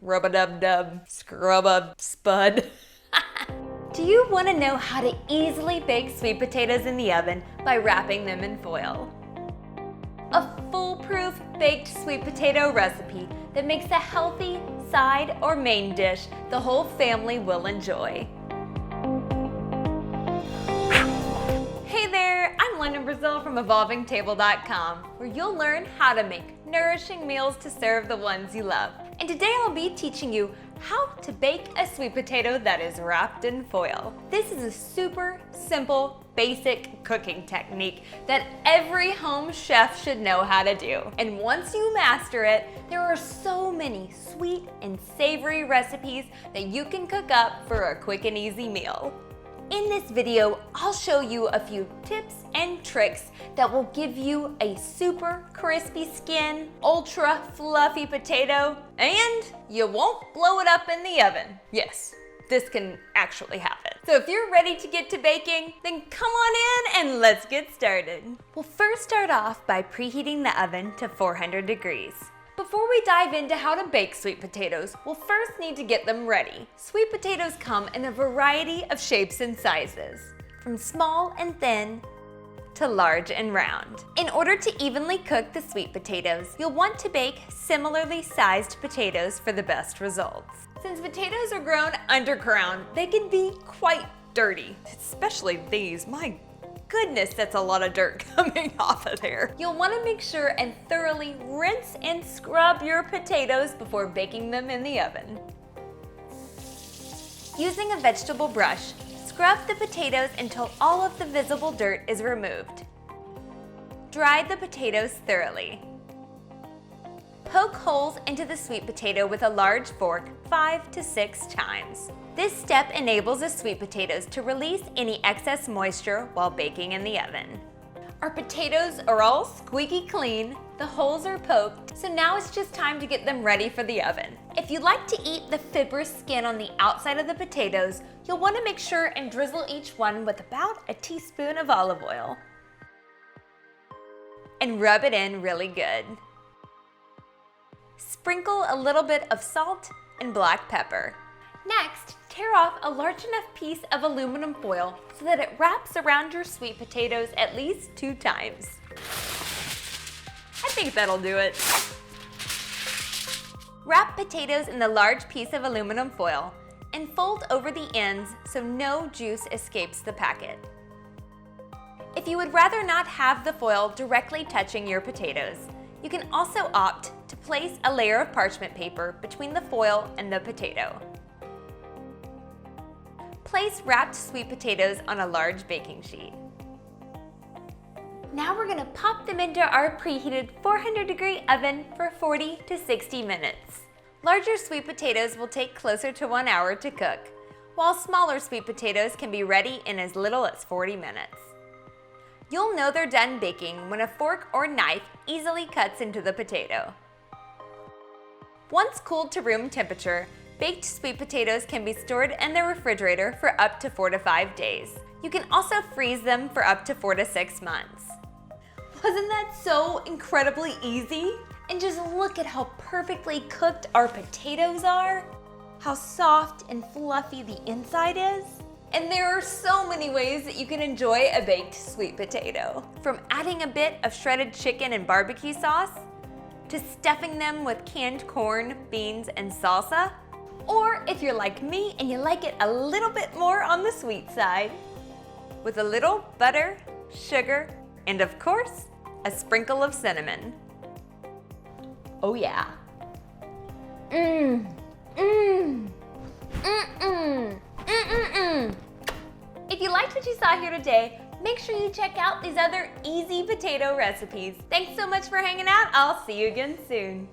Rub-a-dub-dub, scrub-a-spud. Do you want to know how to easily bake sweet potatoes in the oven by wrapping them in foil? A foolproof baked sweet potato recipe that makes a healthy side or main dish the whole family will enjoy. Hey there, I'm Drizzle from EvolvingTable.com, where you'll learn how to make nourishing meals to serve the ones you love. And today I'll be teaching you how to bake a sweet potato that is wrapped in foil. This is a super simple, basic cooking technique that every home chef should know how to do. And once you master it, there are so many sweet and savory recipes that you can cook up for a quick and easy meal. In this video, I'll show you a few tips and tricks that will give you a super crispy skin, ultra fluffy potato, and you won't blow it up in the oven. Yes, this can actually happen. So if you're ready to get to baking, then come on in and let's get started. We'll first start off by preheating the oven to 400 degrees. Before we dive into how to bake sweet potatoes, we'll first need to get them ready. Sweet potatoes come in a variety of shapes and sizes, from small and thin to large and round. In order to evenly cook the sweet potatoes, you'll want to bake similarly sized potatoes for the best results. Since potatoes are grown underground, they can be quite dirty, especially these. My goodness, that's a lot of dirt coming off of there. You'll want to make sure and thoroughly rinse and scrub your potatoes before baking them in the oven. Using a vegetable brush, scrub the potatoes until all of the visible dirt is removed. Dry the potatoes thoroughly. Poke holes into the sweet potato with a large fork 5 to 6 times. This step enables the sweet potatoes to release any excess moisture while baking in the oven. Our potatoes are all squeaky clean, the holes are poked, so now it's just time to get them ready for the oven. If you like to eat the fibrous skin on the outside of the potatoes, you'll want to make sure and drizzle each one with about a teaspoon of olive oil. And rub it in really good. Sprinkle a little bit of salt and black pepper. Next, tear off a large enough piece of aluminum foil so that it wraps around your sweet potatoes at least 2 times. I think that'll do it. Wrap potatoes in the large piece of aluminum foil and fold over the ends so no juice escapes the packet. If you would rather not have the foil directly touching your potatoes, you can also opt to place a layer of parchment paper between the foil and the potato. Place wrapped sweet potatoes on a large baking sheet. Now we're going to pop them into our preheated 400-degree oven for 40 to 60 minutes. Larger sweet potatoes will take closer to 1 hour to cook, while smaller sweet potatoes can be ready in as little as 40 minutes. You'll know they're done baking when a fork or knife easily cuts into the potato. Once cooled to room temperature, baked sweet potatoes can be stored in the refrigerator for up to 4 to 5 days. You can also freeze them for up to 4 to 6 months. Wasn't that so incredibly easy? And just look at how perfectly cooked our potatoes are, how soft and fluffy the inside is. And there are so many ways that you can enjoy a baked sweet potato. From adding a bit of shredded chicken and barbecue sauce, to stuffing them with canned corn, beans, and salsa, or if you're like me and you like it a little bit more on the sweet side, with a little butter, sugar, and of course, a sprinkle of cinnamon. Oh yeah. If you liked what you saw here today, make sure you check out these other easy potato recipes. Thanks so much for hanging out. I'll see you again soon.